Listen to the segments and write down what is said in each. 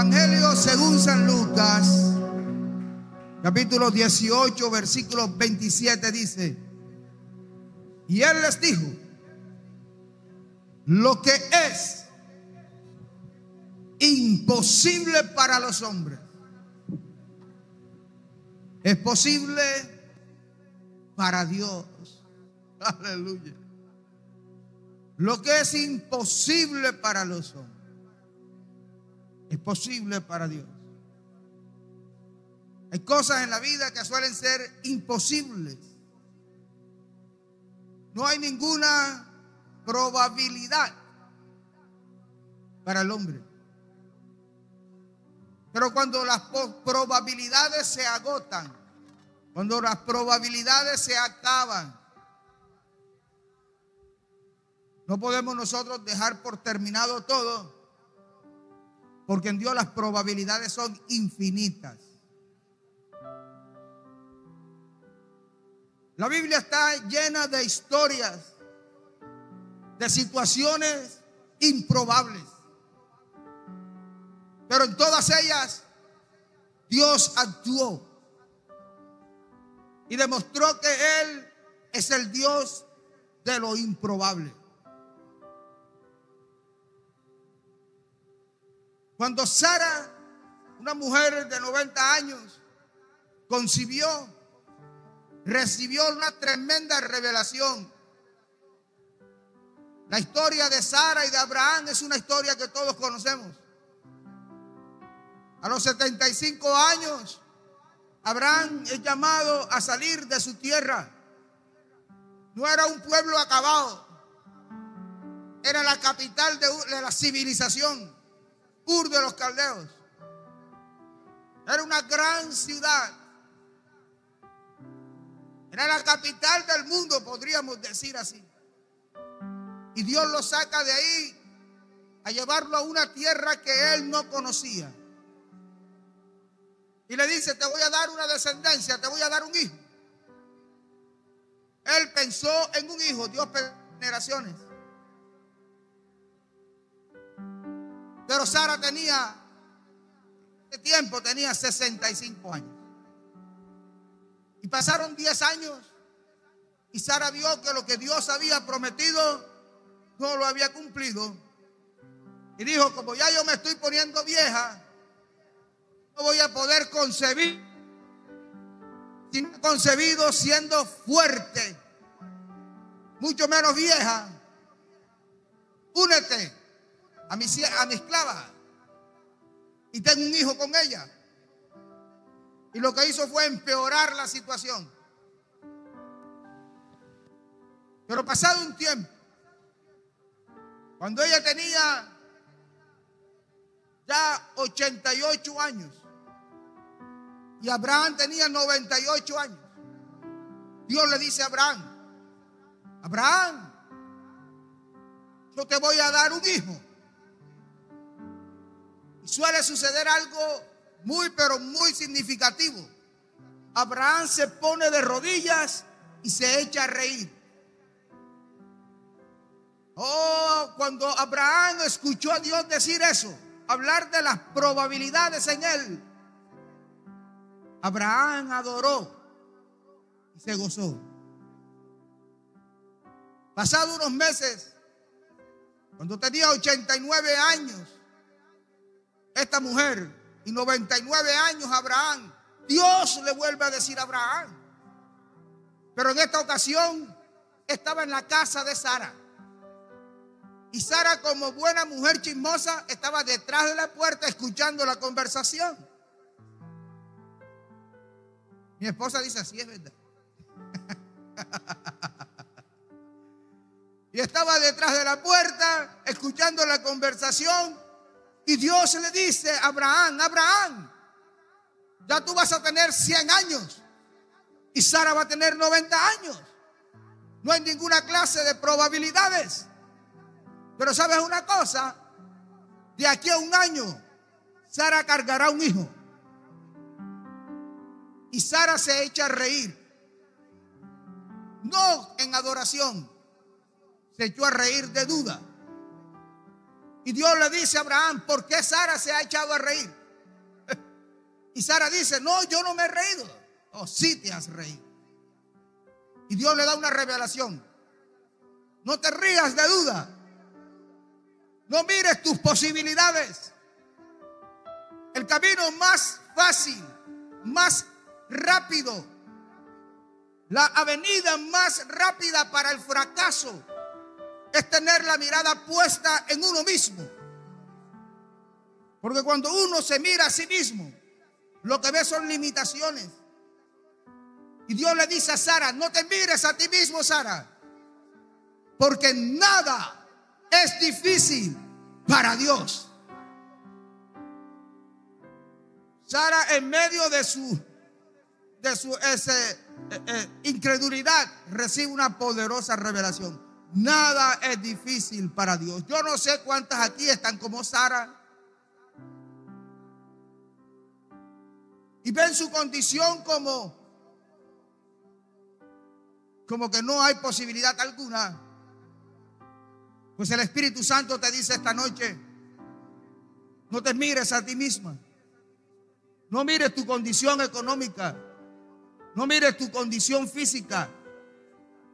Evangelio según San Lucas, capítulo 18, versículo 27 dice: y él les dijo: lo que es imposible para los hombres es posible para Dios. Aleluya. Lo que es imposible para los hombres es posible para Dios. Hay cosas en la vida que suelen ser imposibles. No hay ninguna probabilidad para el hombre. Pero cuando las probabilidades se agotan, cuando las probabilidades se acaban, no podemos nosotros dejar por terminado todo, porque en Dios las probabilidades son infinitas. La Biblia está llena de historias, de situaciones improbables, pero en todas ellas Dios actuó y demostró que Él es el Dios de lo improbable. Cuando Sara, una mujer de 90 años, concibió, recibió una tremenda revelación. La historia de Sara y de Abraham es una historia que todos conocemos. A los 75 años, Abraham es llamado a salir de su tierra. No era un pueblo acabado, era la capital de la civilización, Ur de los Caldeos. Era una gran ciudad. Era la capital del mundo, podríamos decir así. Y Dios lo saca de ahí a llevarlo a una tierra que él no conocía. Y le dice: te voy a dar una descendencia, te voy a dar un hijo. Él pensó en un hijo, Dios generaciones. Pero Sara tenía, ¿qué tiempo? Tenía 65 años. Y pasaron 10 años y Sara vio que lo que Dios había prometido no lo había cumplido. Y dijo: como ya yo me estoy poniendo vieja, no voy a poder concebir. Si no he concebido siendo fuerte, mucho menos vieja, únete a mi esclava y ten un hijo con ella. Y lo que hizo fue empeorar la situación. Pero pasado un tiempo, cuando ella tenía ya 88 años y Abraham tenía 98 años, Dios le dice a Abraham: Abraham, yo te voy a dar un hijo. Y suele suceder algo muy, pero muy significativo. Abraham se pone de rodillas y se echa a reír. Oh, cuando Abraham escuchó a Dios decir eso, hablar de las probabilidades en él, Abraham adoró y se gozó. Pasado unos meses, cuando tenía 89 años esta mujer y 99 años Abraham, Dios le vuelve a decir a Abraham. Pero en esta ocasión estaba en la casa de Sara. Y Sara, como buena mujer chismosa, estaba detrás de la puerta escuchando la conversación. Mi esposa dice: así es verdad. Y estaba detrás de la puerta escuchando la conversación. Y Dios le dice a Abraham: Abraham, ya tú vas a tener 100 años y Sara va a tener 90 años. No hay ninguna clase de probabilidades. Pero ¿sabes una cosa? De aquí a un año Sara cargará un hijo. Y Sara se echa a reír. No en adoración, se echó a reír de duda. Y Dios le dice a Abraham: ¿por qué Sara se ha echado a reír? Y Sara dice, no, yo no me he reído. Oh, sí te has reído. Y Dios le da una revelación. No te rías de duda. No mires tus posibilidades. El camino más fácil, más rápido, la avenida más rápida para el fracaso es tener la mirada puesta en uno mismo. Porque cuando uno se mira a sí mismo, lo que ve son limitaciones. Y Dios le dice a Sara, no te mires a ti mismo, Sara, porque nada es difícil para Dios. Sara, en medio de su incredulidad, recibe una poderosa revelación. Nada es difícil para Dios. Yo no sé cuántas aquí están como Sara y ven su condición como que no hay posibilidad alguna. Pues el Espíritu Santo te dice esta noche, no te mires a ti misma. No mires tu condición económica. No mires tu condición física.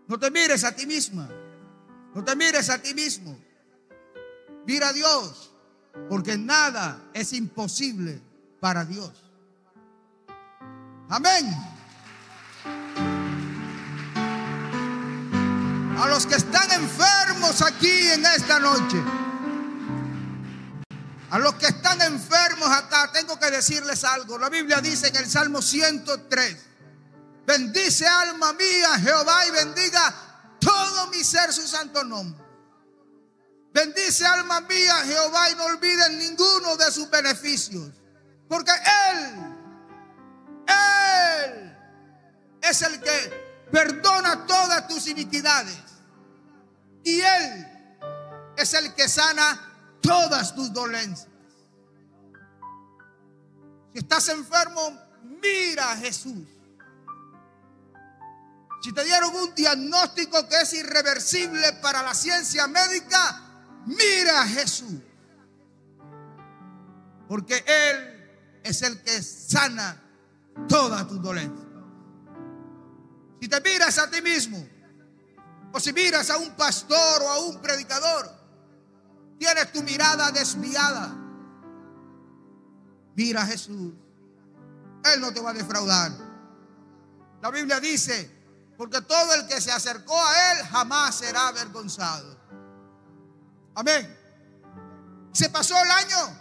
No te mires a ti misma. No te mires a ti mismo. Mira a Dios, porque nada es imposible para Dios. Amén. A los que están enfermos aquí en esta noche, a los que están enfermos acá, tengo que decirles algo. La Biblia dice en el Salmo 103, bendice alma mía Jehová y bendiga todo mi ser su santo nombre. Bendice alma mía Jehová y no olvides ninguno de sus beneficios, porque Él es el que perdona todas tus iniquidades y Él es el que sana todas tus dolencias. Si estás enfermo, mira a Jesús. Si te dieron un diagnóstico que es irreversible para la ciencia médica, mira a Jesús, porque Él es el que sana todas tus dolencias. Si te miras a ti mismo, o si miras a un pastor o a un predicador, tienes tu mirada desviada, mira a Jesús. Él no te va a defraudar. La Biblia dice, porque todo el que se acercó a Él jamás será avergonzado. Amén. Se pasó el año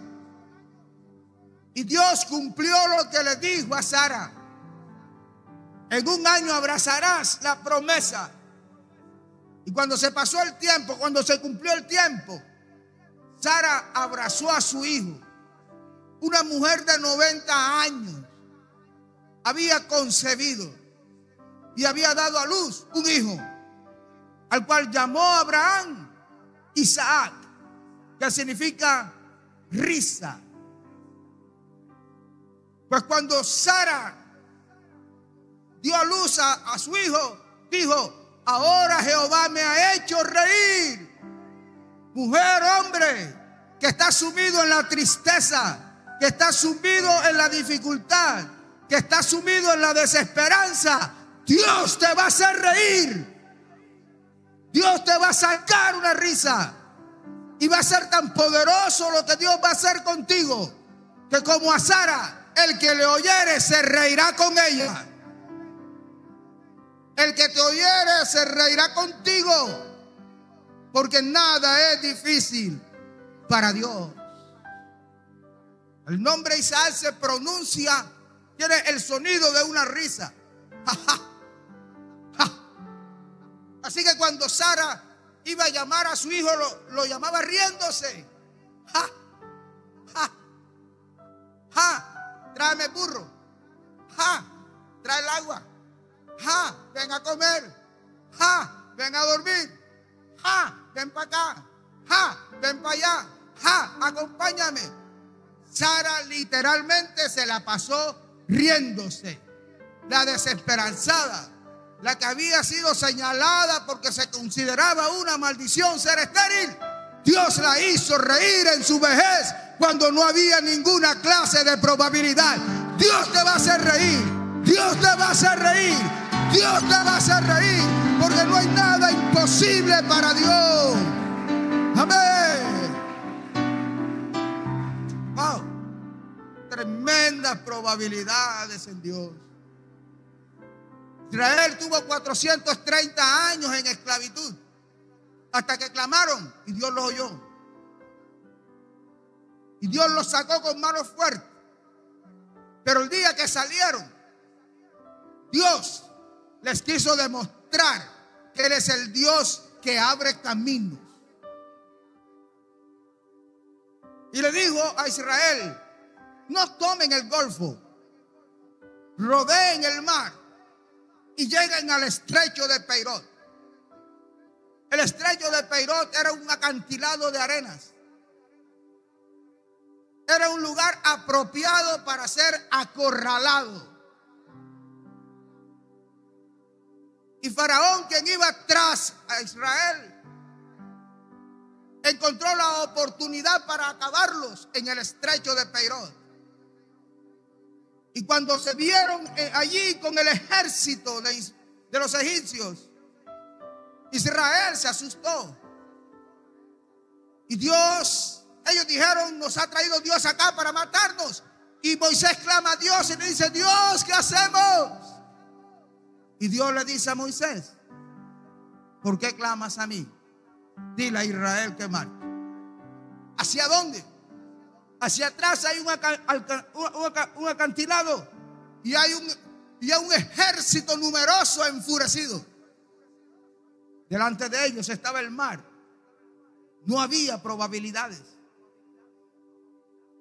y Dios cumplió lo que le dijo a Sara. En un año abrazarás la promesa. Y cuando se pasó el tiempo, cuando se cumplió el tiempo, Sara abrazó a su hijo. Una mujer de 90 años había concebido y había dado a luz un hijo, al cual llamó Abraham Isaac, que significa risa. Pues cuando Sara dio a luz a su hijo, dijo, ahora Jehová me ha hecho reír. Mujer, hombre, que está sumido en la tristeza, que está sumido en la dificultad, que está sumido en la desesperanza, Dios te va a hacer reír. Dios te va a sacar una risa. Y va a ser tan poderoso lo que Dios va a hacer contigo, que como a Sara, el que le oyere se reirá con ella. El que te oyere se reirá contigo, porque nada es difícil para Dios. El nombre Isaac se pronuncia, tiene el sonido de una risa. Ja, ja, ja. Así que cuando Sara iba a llamar a su hijo, lo llamaba riéndose. Ja, ja, ja, tráeme burro. Ja, trae el agua. Ja, ven a comer. Ja, ven a dormir. Ja, ven para acá. Ja, ven para allá. Ja, acompáñame. Sara literalmente se la pasó riéndose. La desesperanzada, la que había sido señalada porque se consideraba una maldición ser estéril, Dios la hizo reír en su vejez cuando no había ninguna clase de probabilidad. Dios te va a hacer reír. Dios te va a hacer reír. Dios te va a hacer reír. Porque no hay nada imposible para Dios. Amén. Wow. Tremendas probabilidades en Dios. Israel tuvo 430 años en esclavitud hasta que clamaron y Dios los oyó. Y Dios los sacó con manos fuertes. Pero el día que salieron, Dios les quiso demostrar que Él es el Dios que abre caminos. Y le dijo a Israel: no tomen el Golfo, rodeen el mar y lleguen al estrecho de Peirot. El estrecho de Peirot era un acantilado de arenas. Era un lugar apropiado para ser acorralado. Y Faraón, quien iba tras a Israel, encontró la oportunidad para acabarlos en el estrecho de Peirot. Y cuando se vieron allí con el ejército de los egipcios, Israel se asustó. Y ellos dijeron: nos ha traído Dios acá para matarnos. Y Moisés clama a Dios y le dice: Dios, ¿qué hacemos? Y Dios le dice a Moisés: ¿por qué clamas a mí? Dile a Israel que marche. ¿Hacia dónde? Hacia atrás hay un acantilado y hay un ejército numeroso enfurecido. Delante de ellos estaba el mar. No había probabilidades.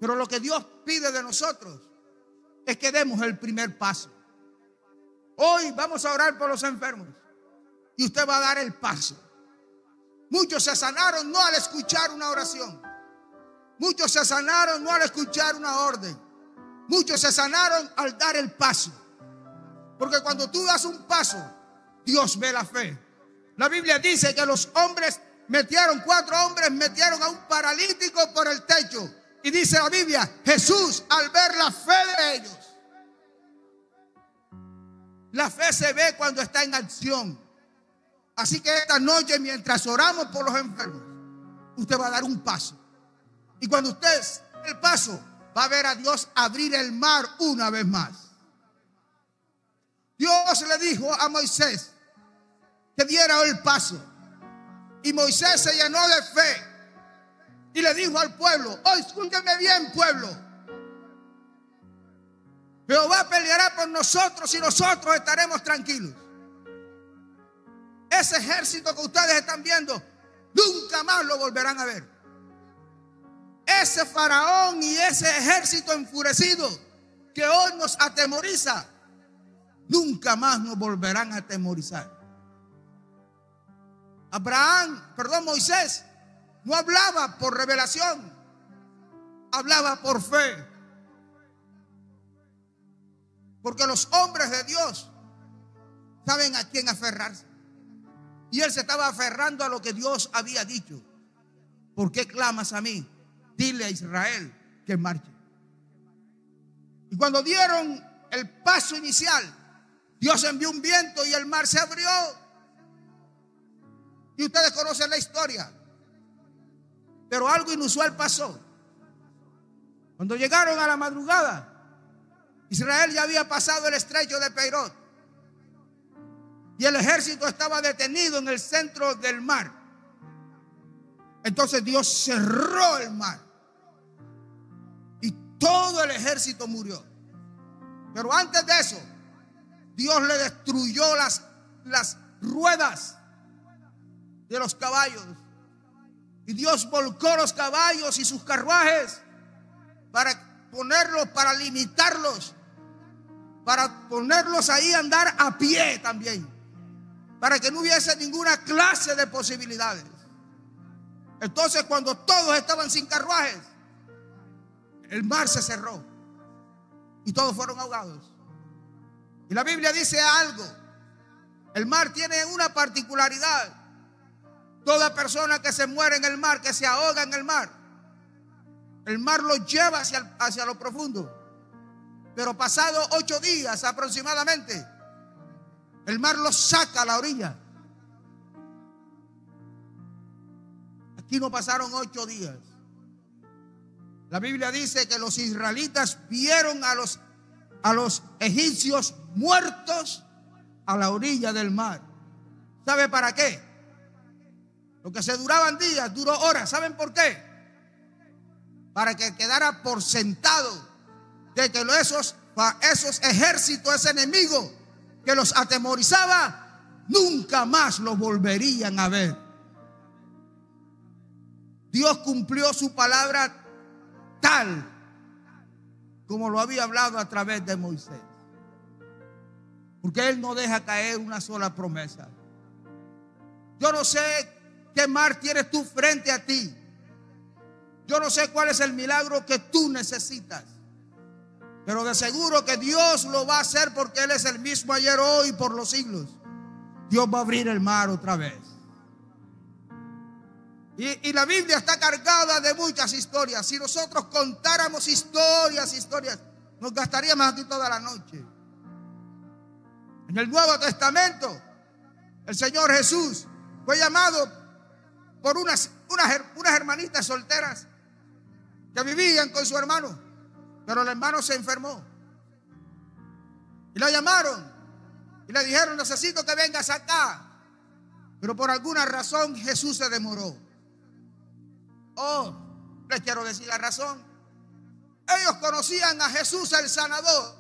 Pero lo que Dios pide de nosotros es que demos el primer paso. Hoy vamos a orar por los enfermos y usted va a dar el paso. Muchos se sanaron no al escuchar una oración. Muchos se sanaron no al escuchar una orden. Muchos se sanaron al dar el paso. Porque cuando tú das un paso, Dios ve la fe. La Biblia dice que los hombres cuatro hombres metieron a un paralítico por el techo. Y dice la Biblia: Jesús, al ver la fe de ellos. La fe se ve cuando está en acción. Así que esta noche, mientras oramos por los enfermos, usted va a dar un paso. Y cuando usted dé el paso, va a ver a Dios abrir el mar una vez más. Dios le dijo a Moisés que diera el paso. Y Moisés se llenó de fe y le dijo al pueblo: oh, escúcheme bien, pueblo. Jehová peleará por nosotros y nosotros estaremos tranquilos. Ese ejército que ustedes están viendo, nunca más lo volverán a ver. Ese faraón y ese ejército enfurecido que hoy nos atemoriza, nunca más nos volverán a atemorizar. Moisés no hablaba por revelación, hablaba por fe. Porque los hombres de Dios saben a quién aferrarse. Y él se estaba aferrando a lo que Dios había dicho. ¿Por qué clamas a mí? Dile a Israel que marche. Y cuando dieron el paso inicial, Dios envió un viento y el mar se abrió. Y ustedes conocen la historia. Pero algo inusual pasó. Cuando llegaron a la madrugada, Israel ya había pasado el estrecho de Peirot y el ejército estaba detenido en el centro del mar. Entonces Dios cerró el mar y todo el ejército murió. Pero antes de eso, Dios le destruyó las ruedas de los caballos. Y Dios volcó los caballos y sus carruajes para ponerlos, para limitarlos, para ponerlos ahí a andar a pie también, para que no hubiese ninguna clase de posibilidades. Entonces, cuando todos estaban sin carruajes, el mar se cerró y todos fueron ahogados. Y la Biblia dice algo: el mar tiene una particularidad. Toda persona que se muere en el mar, que se ahoga en el mar lo lleva hacia lo profundo. Pero pasado 8 días aproximadamente, el mar los saca a la orilla. Aquí no pasaron 8 días. La Biblia dice que los israelitas vieron a los egipcios muertos a la orilla del mar. ¿Sabe para qué? Lo que se duraban días, duró horas. ¿Saben por qué? Para que quedara por sentado de que esos ejércitos, ese enemigo que los atemorizaba, nunca más los volverían a ver. Dios cumplió su palabra tal como lo había hablado a través de Moisés, porque Él no deja caer una sola promesa. Yo no sé qué mar tienes tú frente a ti. Yo no sé cuál es el milagro que tú necesitas, pero de seguro que Dios lo va a hacer, porque Él es el mismo ayer, hoy y por los siglos. Dios va a abrir el mar otra vez. Y la Biblia está cargada de muchas historias. Si nosotros contáramos historias, nos gastaríamos aquí toda la noche. En el Nuevo Testamento, el Señor Jesús fue llamado por unas hermanitas solteras que vivían con su hermano, pero el hermano se enfermó. Y la llamaron y le dijeron: necesito que vengas acá. Pero por alguna razón Jesús se demoró. Oh, les quiero decir la razón. Ellos conocían a Jesús el sanador.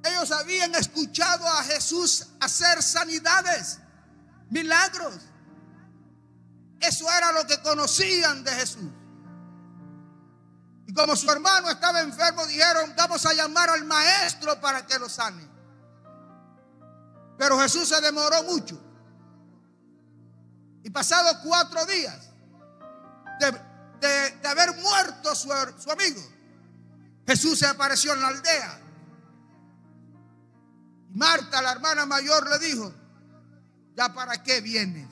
Ellos habían escuchado a Jesús hacer sanidades, milagros. Eso era lo que conocían de Jesús. Y como su hermano estaba enfermo, dijeron: vamos a llamar al maestro para que lo sane. Pero Jesús se demoró mucho. Y pasados 4 días de haber muerto su amigo, Jesús se apareció en la aldea. Y Marta, la hermana mayor, le dijo: ¿ya para qué vienes?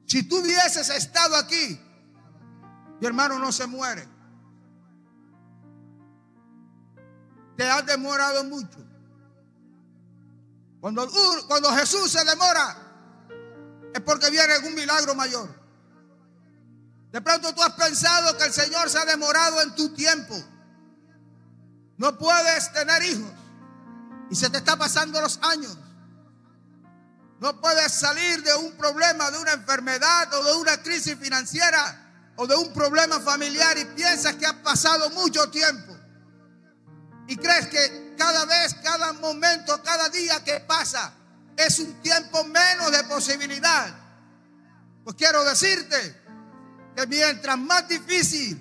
Si tú hubieses estado aquí, mi hermano no se muere. Te has demorado mucho. Cuando Jesús se demora, es porque viene algún milagro mayor. De pronto tú has pensado que el Señor se ha demorado en tu tiempo. No puedes tener hijos y se te está pasando los años. No puedes salir de un problema, de una enfermedad o de una crisis financiera o de un problema familiar, y piensas que ha pasado mucho tiempo. Y crees que cada vez, cada momento, cada día que pasa es un tiempo menos de posibilidad. Pues quiero decirte que mientras más difícil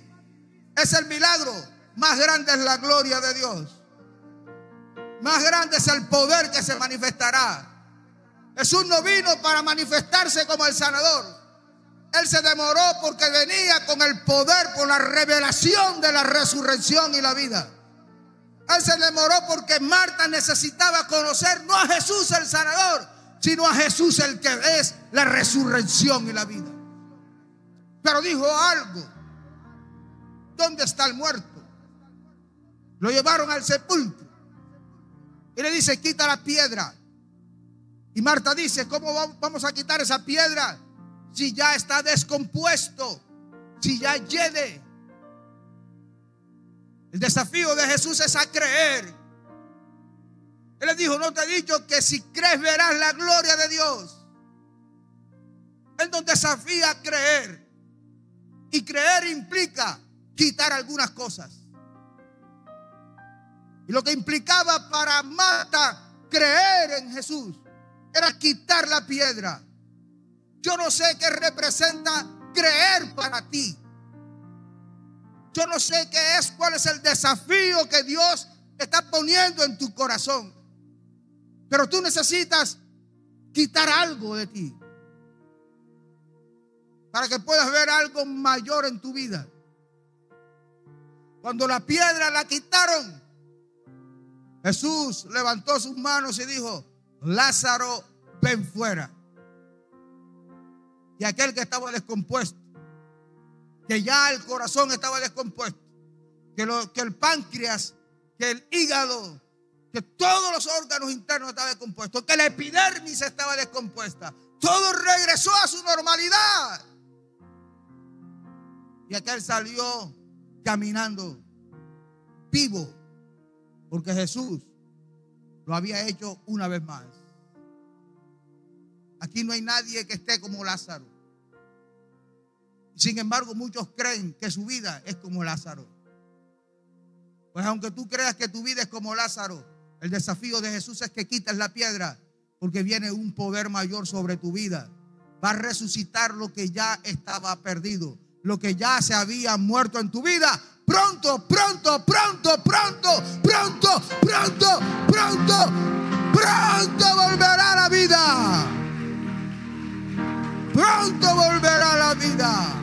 es el milagro, más grande es la gloria de Dios. Más grande es el poder que se manifestará. Jesús no vino para manifestarse como el sanador. Él se demoró porque venía con el poder, con la revelación de la resurrección y la vida. Él se demoró porque Marta necesitaba conocer no a Jesús el sanador, sino a Jesús el que es la resurrección y la vida. Pero dijo algo: ¿dónde está el muerto? Lo llevaron al sepulcro y le dice: quita la piedra. Y Marta dice: ¿cómo vamos a quitar esa piedra si ya está descompuesto, si ya hiede? El desafío de Jesús es a creer. Él le dijo: no te he dicho que si crees verás la gloria de Dios. Él nos desafía a creer. Y creer implica quitar algunas cosas. Y lo que implicaba para Marta creer en Jesús era quitar la piedra. Yo no sé qué representa creer para ti. Yo no sé qué es, cuál es el desafío que Dios está poniendo en tu corazón. Pero tú necesitas quitar algo de ti para que puedas ver algo mayor en tu vida. Cuando la piedra la quitaron, Jesús levantó sus manos y dijo: Lázaro, ven fuera. Y aquel que estaba descompuesto, que ya el corazón estaba descompuesto, que el páncreas, que el hígado, que todos los órganos internos estaban descompuestos, que la epidermis estaba descompuesta. Todo regresó a su normalidad. Y aquel salió caminando vivo, porque Jesús lo había hecho una vez más. Aquí no hay nadie que esté como Lázaro. Sin embargo, muchos creen que su vida es como Lázaro. Pues aunque tú creas que tu vida es como Lázaro, el desafío de Jesús es que quites la piedra, porque viene un poder mayor sobre tu vida. Va a resucitar lo que ya estaba perdido, lo que ya se había muerto en tu vida. Pronto, pronto, pronto, pronto, pronto, pronto, pronto, pronto volverá a la vida. Pronto volverá a la vida.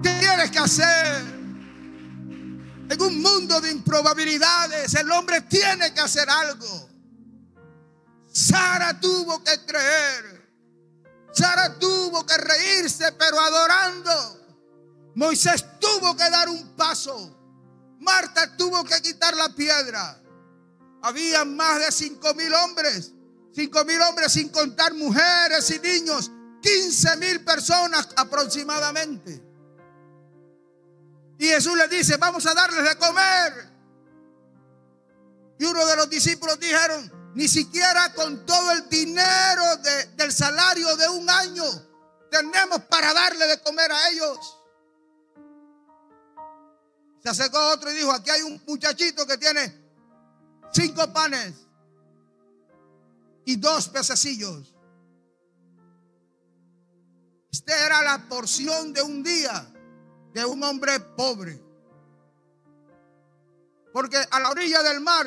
¿Qué tienes que hacer? En un mundo de improbabilidades, el hombre tiene que hacer algo. Sara tuvo que creer. Sara tuvo que reírse, pero adorando. Moisés tuvo que dar un paso. Marta tuvo que quitar la piedra. Había más de 5,000 hombres. 5,000 hombres sin contar mujeres y niños. 15,000 personas aproximadamente. Y Jesús les dice: vamos a darles de comer. Y uno de los discípulos dijeron: ni siquiera con todo el dinero del salario de un año tenemos para darle de comer a ellos. Se acercó otro y dijo: aquí hay un muchachito que tiene 5 panes y 2 pececillos. Esta era la porción de un día de un hombre pobre. Porque a la orilla del mar,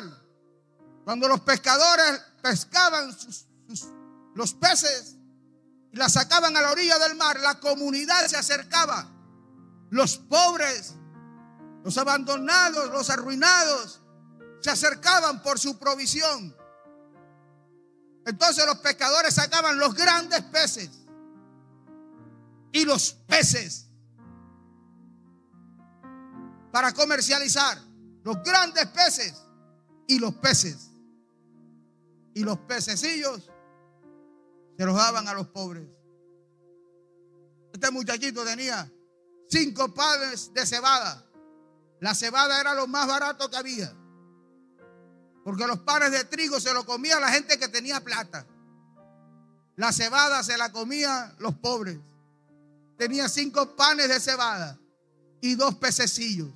cuando los pescadores pescaban los peces y la sacaban a la orilla del mar, la comunidad se acercaba. Los pobres, los abandonados, los arruinados, se acercaban por su provisión. Entonces los pescadores sacaban los grandes peces y los peces para comercializar. Los grandes peces y los peces. Y los pececillos se los daban a los pobres. Este muchachito tenía 5 panes de cebada. La cebada era lo más barato que había, porque los panes de trigo se lo comía la gente que tenía plata. La cebada se la comía los pobres. Tenía 5 panes de cebada y 2 pececillos.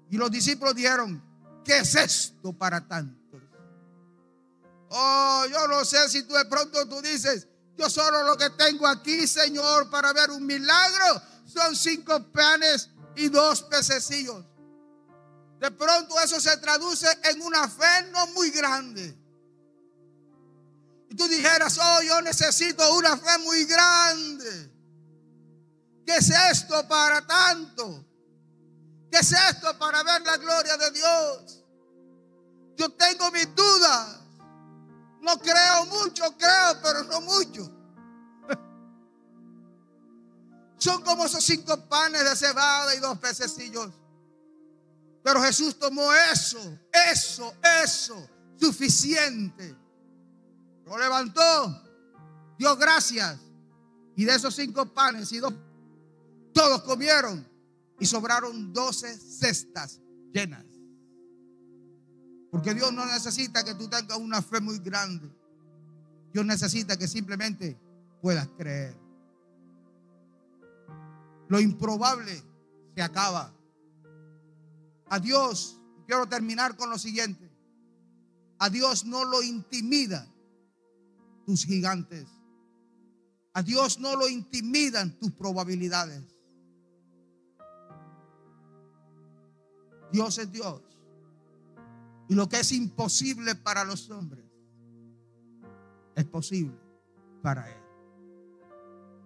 Y los discípulos dijeron: ¿qué es esto para tantos? Oh, yo no sé si tú de pronto tú dices: yo solo lo que tengo aquí, Señor, para ver un milagro son 5 panes y 2 pececillos. De pronto eso se traduce en una fe no muy grande. Y tú dijeras: oh, yo necesito una fe muy grande. ¿Qué es esto para tanto? ¿Qué es esto para ver la gloria de Dios? Yo tengo mis dudas. No creo mucho, creo, pero no mucho. Son como esos 5 panes de cebada y 2 pececillos. Pero Jesús tomó eso, suficiente. Lo levantó, dio gracias. Y de esos 5 panes y 2, todos comieron. Y sobraron 12 cestas llenas. Porque Dios no necesita que tú tengas una fe muy grande. Dios necesita que simplemente puedas creer. Lo improbable se acaba. A Dios, quiero terminar con lo siguiente: a Dios no lo intimida tus gigantes. A Dios no lo intimidan tus probabilidades. Dios es Dios. Y lo que es imposible para los hombres es posible para Él.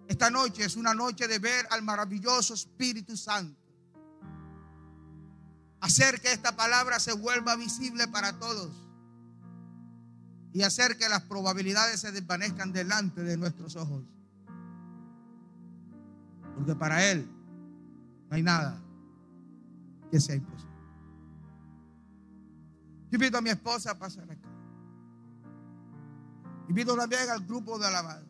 Esta noche es una noche de ver al maravilloso Espíritu Santo. Hacer que esta palabra se vuelva visible para todos. Y hacer que las probabilidades se desvanezcan delante de nuestros ojos. Porque para Él no hay nada que sea imposible. Yo invito a mi esposa a pasar acá. Invito también al grupo de alabanza.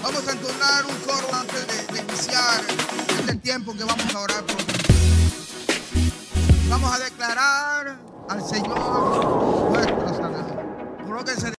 Vamos a entonar un coro antes de iniciar este tiempo que vamos a orar por Dios. Vamos a declarar al Señor nuestro Salvador. Colóquense